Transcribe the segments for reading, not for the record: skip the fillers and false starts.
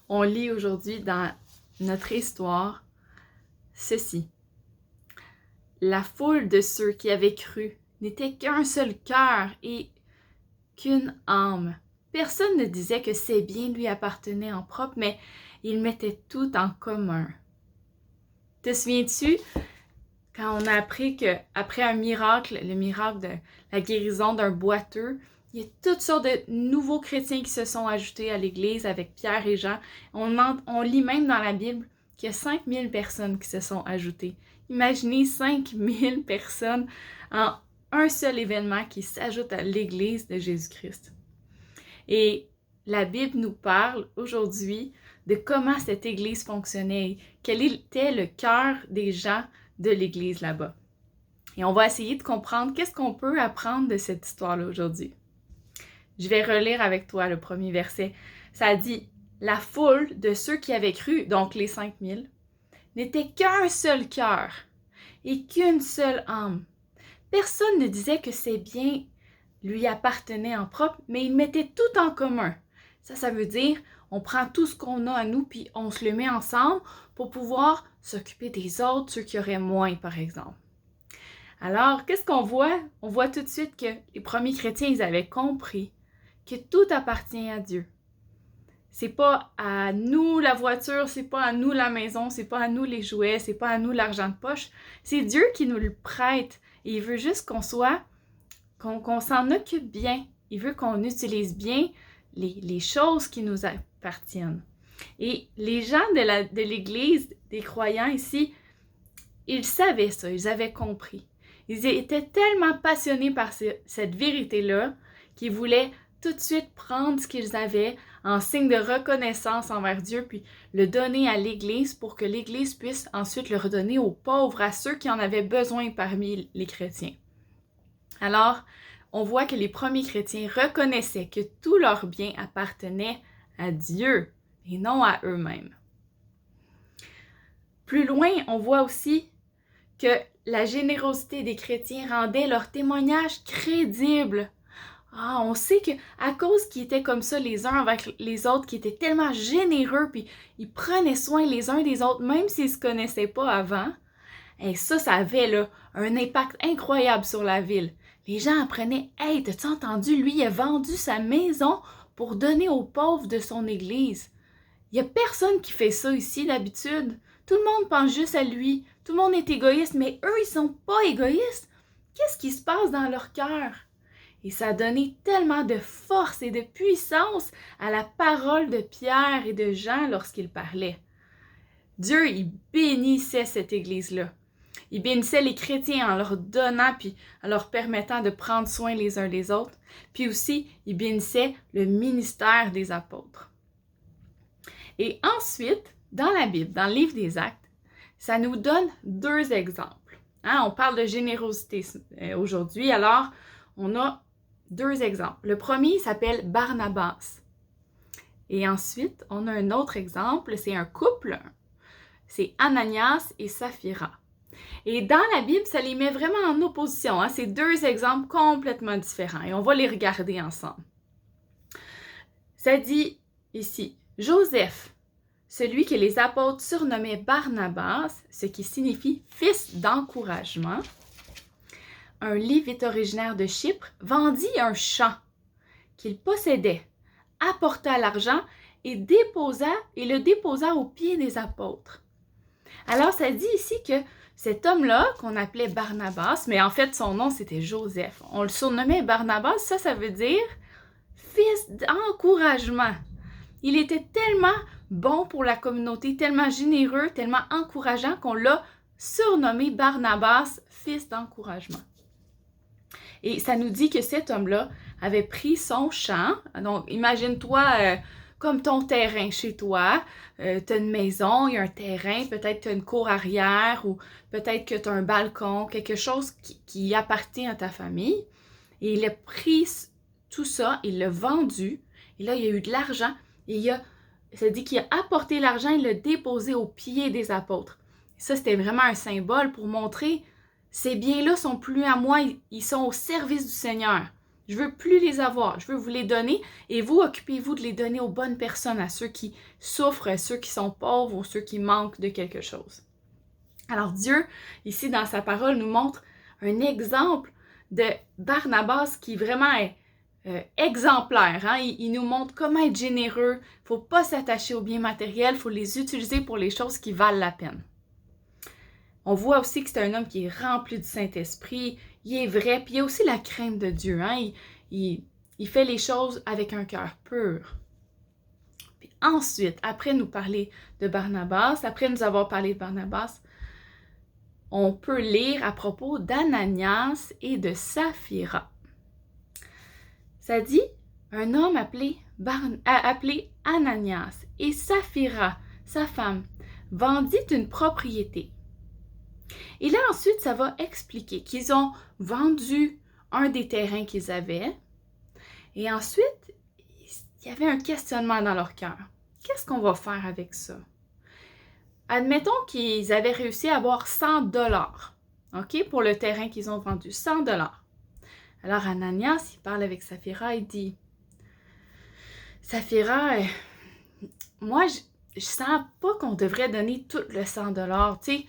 On lit aujourd'hui dans notre histoire ceci. La foule de ceux qui avaient cru n'était qu'un seul cœur et qu'une âme. Personne ne disait que ses biens lui appartenaient en propre, mais ils mettaient tout en commun. Te souviens-tu quand on a appris qu'après un miracle, le miracle de la guérison d'un boiteux, il y a toutes sortes de nouveaux chrétiens qui se sont ajoutés à l'Église avec Pierre et Jean. On lit même dans la Bible qu'il y a 5000 personnes qui se sont ajoutées. Imaginez 5000 personnes en un seul événement qui s'ajoute à l'Église de Jésus-Christ. Et la Bible nous parle aujourd'hui de comment cette Église fonctionnait, quel était le cœur des gens de l'Église là-bas. Et on va essayer de comprendre qu'est-ce qu'on peut apprendre de cette histoire-là aujourd'hui. Je vais relire avec toi le premier verset. Ça dit « La foule de ceux qui avaient cru, donc les 5000, n'était qu'un seul cœur et qu'une seule âme. Personne ne disait que ses biens lui appartenaient en propre, mais ils mettaient tout en commun. » Ça veut dire, on prend tout ce qu'on a à nous, puis on se le met ensemble pour pouvoir s'occuper des autres, ceux qui auraient moins, par exemple. Alors, qu'est-ce qu'on voit? On voit tout de suite que les premiers chrétiens, ils avaient compris que tout appartient à Dieu. C'est pas à nous la voiture, c'est pas à nous la maison, c'est pas à nous les jouets, c'est pas à nous l'argent de poche. C'est Dieu qui nous le prête et il veut juste qu'on s'en occupe bien. Il veut qu'on utilise bien les choses qui nous appartiennent. Et les gens de l'Église, des croyants ici, ils savaient ça, ils avaient compris. Ils étaient tellement passionnés par cette vérité-là qu'ils voulaient tout de suite prendre ce qu'ils avaient en signe de reconnaissance envers Dieu, puis le donner à l'Église pour que l'Église puisse ensuite le redonner aux pauvres, à ceux qui en avaient besoin parmi les chrétiens. Alors, on voit que les premiers chrétiens reconnaissaient que tous leurs biens appartenaient à Dieu et non à eux-mêmes. Plus loin, on voit aussi que la générosité des chrétiens rendait leur témoignage crédible. On sait qu'à cause qu'ils étaient comme ça les uns avec les autres, qu'ils étaient tellement généreux, puis ils prenaient soin les uns des autres, même s'ils ne se connaissaient pas avant, et ça avait là, un impact incroyable sur la ville. Les gens apprenaient « Hey, t'as-tu entendu? Lui, il a vendu sa maison pour donner aux pauvres de son église. » Il n'y a personne qui fait ça ici d'habitude. Tout le monde pense juste à lui. Tout le monde est égoïste, mais eux, ils sont pas égoïstes. Qu'est-ce qui se passe dans leur cœur? Et ça a donné tellement de force et de puissance à la parole de Pierre et de Jean lorsqu'ils parlaient. Dieu, il bénissait cette église-là. Il bénissait les chrétiens en leur donnant puis en leur permettant de prendre soin les uns des autres. Puis aussi, il bénissait le ministère des apôtres. Et ensuite, dans la Bible, dans le livre des Actes, ça nous donne deux exemples. On parle de générosité aujourd'hui, alors on a deux exemples. Le premier s'appelle Barnabas. Et ensuite, on a un autre exemple, c'est un couple. C'est Ananias et Saphira. Et dans la Bible, ça les met vraiment en opposition. C'est deux exemples complètement différents et on va les regarder ensemble. Ça dit ici, Joseph, celui que les apôtres surnommaient Barnabas, ce qui signifie fils d'encouragement, un Lévite originaire de Chypre, vendit un champ qu'il possédait, apporta l'argent et le déposa aux pieds des apôtres. Alors, ça dit ici que cet homme-là, qu'on appelait Barnabas, mais en fait, son nom, c'était Joseph. On le surnommait Barnabas, ça veut dire fils d'encouragement. Il était tellement bon pour la communauté, tellement généreux, tellement encourageant qu'on l'a surnommé Barnabas, fils d'encouragement. Et ça nous dit que cet homme-là avait pris son champ. Donc, imagine-toi comme ton terrain chez toi. Tu as une maison, il y a un terrain, peut-être tu as une cour arrière ou peut-être que tu as un balcon, quelque chose qui appartient à ta famille. Et il a pris tout ça, il l'a vendu. Et là, il y a eu de l'argent. Et ça dit qu'il a apporté l'argent et l'a déposé aux pieds des apôtres. Et ça, c'était vraiment un symbole pour montrer ces biens-là sont plus à moi, ils sont au service du Seigneur. Je veux plus les avoir. Je veux vous les donner et vous, occupez-vous de les donner aux bonnes personnes, à ceux qui souffrent, à ceux qui sont pauvres ou ceux qui manquent de quelque chose. Alors Dieu, ici dans sa parole, nous montre un exemple de Barnabas qui vraiment est exemplaire. Hein? Il nous montre comment être généreux. Il ne faut pas s'attacher aux biens matériels, il faut les utiliser pour les choses qui valent la peine. On voit aussi que c'est un homme qui est rempli du Saint-Esprit, il est vrai, puis il y a aussi la crainte de Dieu. Hein? Il fait les choses avec un cœur pur. Puis ensuite, après nous parler de Barnabas, après nous avoir parlé de Barnabas, on peut lire à propos d'Ananias et de Saphira. Ça dit, un homme appelé Ananias et Saphira, sa femme, vendit une propriété. Et là, ensuite, ça va expliquer qu'ils ont vendu un des terrains qu'ils avaient. Et ensuite, il y avait un questionnement dans leur cœur. Qu'est-ce qu'on va faire avec ça? Admettons qu'ils avaient réussi à avoir 100 $, OK, pour le terrain qu'ils ont vendu, 100 $. Alors Ananias, il parle avec Saphira, il dit, Saphira, moi, je sens pas qu'on devrait donner tout le 100 $, tu sais,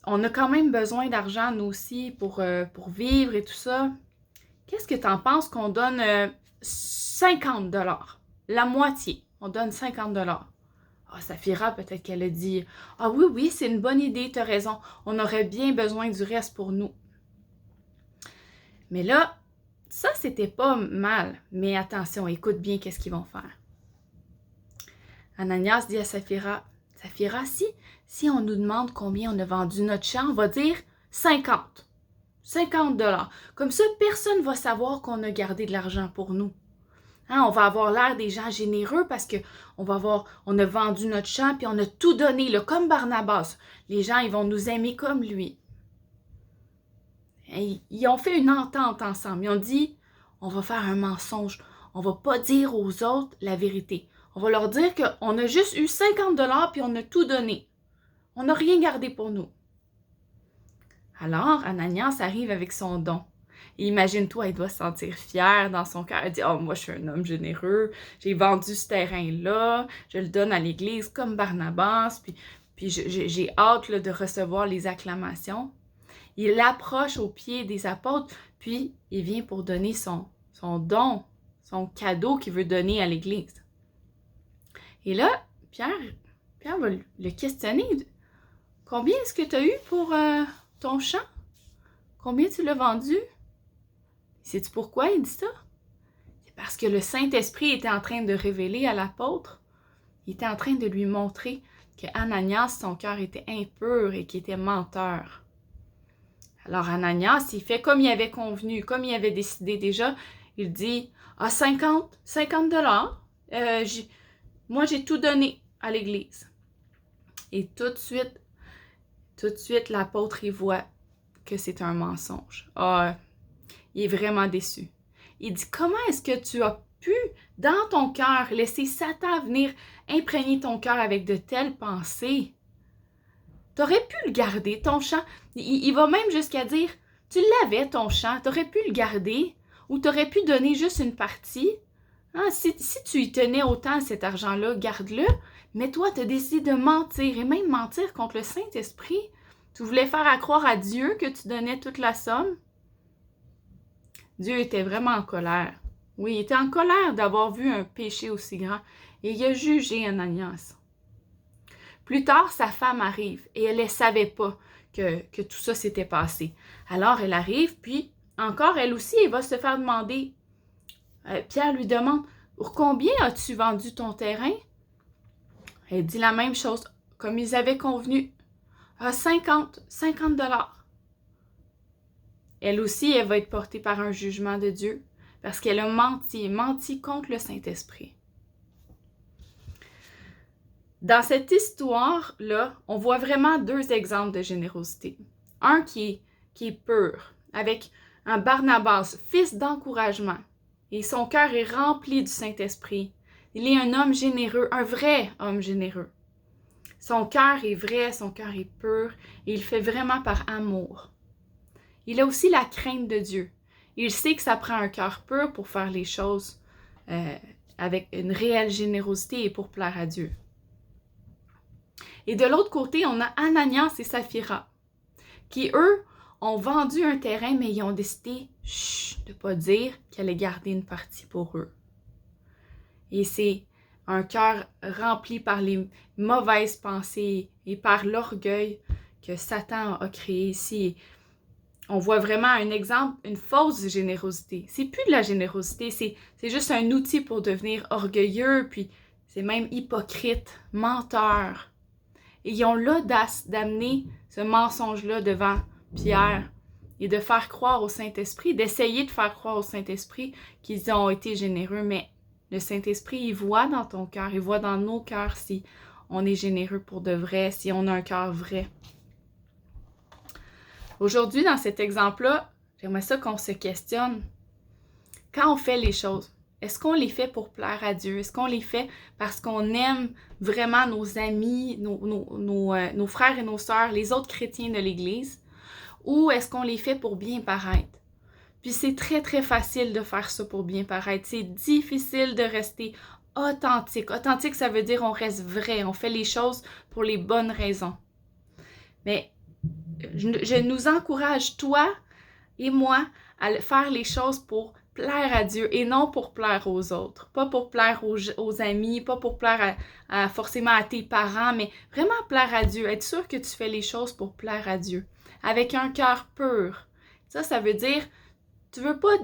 on a quand même besoin d'argent, nous aussi, pour vivre et tout ça. Qu'est-ce que tu en penses qu'on donne 50 $, la moitié, on donne 50 $. Ah, Saphira, peut-être qu'elle a dit « Ah oui, c'est une bonne idée, tu as raison, on aurait bien besoin du reste pour nous. » Mais là, ça, c'était pas mal. Mais attention, écoute bien qu'est-ce qu'ils vont faire. Ananias dit à Saphira, « Saphira, si on nous demande combien on a vendu notre champ, on va dire 50. 50 $. Comme ça, personne ne va savoir qu'on a gardé de l'argent pour nous. Hein, on va avoir l'air des gens généreux parce qu'on a vendu notre champ puis on a tout donné, là, comme Barnabas. Les gens, ils vont nous aimer comme lui. » Et ils ont fait une entente ensemble. Ils ont dit, on va faire un mensonge. On ne va pas dire aux autres la vérité. On va leur dire qu'on a juste eu 50 $ puis on a tout donné. On n'a rien gardé pour nous. Alors, Ananias arrive avec son don. Et imagine-toi, il doit se sentir fier dans son cœur. Il dit, « Oh, moi, je suis un homme généreux. J'ai vendu ce terrain-là. Je le donne à l'Église comme Barnabas. Puis j'ai hâte là, de recevoir les acclamations. » Il approche aux pieds des apôtres, puis il vient pour donner son don, son cadeau qu'il veut donner à l'Église. Et là, Pierre va le questionner. « Combien est-ce que tu as eu pour ton champ? Combien tu l'as vendu? » Sais-tu pourquoi il dit ça? C'est parce que le Saint-Esprit était en train de révéler à l'apôtre, il était en train de lui montrer que Ananias, son cœur était impur et qu'il était menteur. Alors Ananias, il fait comme il avait convenu, comme il avait décidé déjà. Il dit, « Ah, 50 $, moi j'ai tout donné à l'Église. » Et tout de suite, l'apôtre, il voit que c'est un mensonge. Ah, il est vraiment déçu. Il dit, « Comment est-ce que tu as pu, dans ton cœur, laisser Satan venir imprégner ton cœur avec de telles pensées? » T'aurais pu le garder, ton champ. Il va même jusqu'à dire, tu l'avais, ton champ, t'aurais pu le garder ou t'aurais pu donner juste une partie. Hein, si tu y tenais autant à cet argent-là, garde-le. Mais toi, tu as décidé de mentir et même mentir contre le Saint-Esprit. Tu voulais faire croire à Dieu que tu donnais toute la somme. Dieu était vraiment en colère. Oui, il était en colère d'avoir vu un péché aussi grand et il a jugé Ananias. Plus tard, sa femme arrive et elle ne savait pas que tout ça s'était passé. Alors, elle arrive, puis encore, elle aussi, elle va se faire demander. Pierre lui demande, « Pour combien as-tu vendu ton terrain? » Elle dit la même chose, comme ils avaient convenu. « 50 $. » Elle aussi, elle va être portée par un jugement de Dieu parce qu'elle a menti contre le Saint-Esprit. Dans cette histoire-là, on voit vraiment deux exemples de générosité. Un qui est pur, avec un Barnabas, fils d'encouragement, et son cœur est rempli du Saint-Esprit. Il est un homme généreux, un vrai homme généreux. Son cœur est vrai, son cœur est pur, et il fait vraiment par amour. Il a aussi la crainte de Dieu. Il sait que ça prend un cœur pur pour faire les choses avec une réelle générosité et pour plaire à Dieu. Et de l'autre côté, on a Ananias et Saphira, qui, eux, ont vendu un terrain, mais ils ont décidé de ne pas dire qu'ils allaient garder une partie pour eux. Et c'est un cœur rempli par les mauvaises pensées et par l'orgueil que Satan a créé ici. On voit vraiment un exemple, une fausse générosité. C'est plus de la générosité, c'est juste un outil pour devenir orgueilleux, puis c'est même hypocrite, menteur. Et ils ont l'audace d'amener ce mensonge-là devant Pierre et de faire croire au Saint-Esprit, d'essayer de faire croire au Saint-Esprit qu'ils ont été généreux, mais le Saint-Esprit, il voit dans ton cœur, il voit dans nos cœurs si on est généreux pour de vrai, si on a un cœur vrai. Aujourd'hui, dans cet exemple-là, j'aimerais ça qu'on se questionne. Quand on fait les choses, est-ce qu'on les fait pour plaire à Dieu? Est-ce qu'on les fait parce qu'on aime vraiment nos amis, nos frères et nos sœurs, les autres chrétiens de l'Église? Ou est-ce qu'on les fait pour bien paraître? Puis c'est très, très facile de faire ça pour bien paraître. C'est difficile de rester authentique. Authentique, ça veut dire on reste vrai, on fait les choses pour les bonnes raisons. Mais je nous encourage, toi et moi, à faire les choses pour plaire à Dieu et non pour plaire aux autres. Pas pour plaire aux amis, pas pour plaire forcément à tes parents, mais vraiment plaire à Dieu. Être sûr que tu fais les choses pour plaire à Dieu. Avec un cœur pur. Ça veut dire, tu veux pas...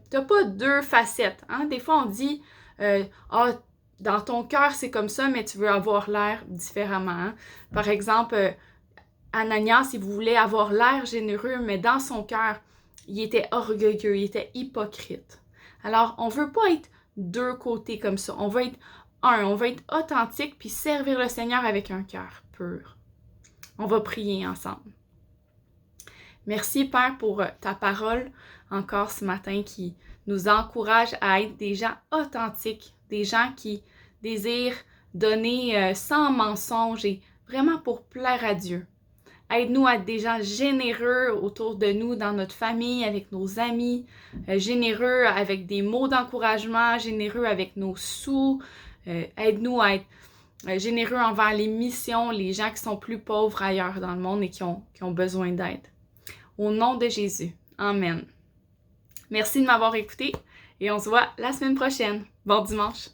t'as pas deux facettes. Hein? Des fois, on dit, dans ton cœur, c'est comme ça, mais tu veux avoir l'air différemment. Hein? Par exemple, Ananias, il voulait avoir l'air généreux, mais dans son cœur, il était orgueilleux, il était hypocrite. Alors, on veut pas être deux côtés comme ça. On veut être on veut être authentique puis servir le Seigneur avec un cœur pur. On va prier ensemble. Merci, Père, pour ta parole encore ce matin qui nous encourage à être des gens authentiques, des gens qui désirent donner sans mensonge et vraiment pour plaire à Dieu. Aide-nous à être des gens généreux autour de nous, dans notre famille, avec nos amis, généreux avec des mots d'encouragement, généreux avec nos sous. Aide-nous à être généreux envers les missions, les gens qui sont plus pauvres ailleurs dans le monde et qui ont besoin d'aide. Au nom de Jésus. Amen. Merci de m'avoir écouté et on se voit la semaine prochaine. Bon dimanche!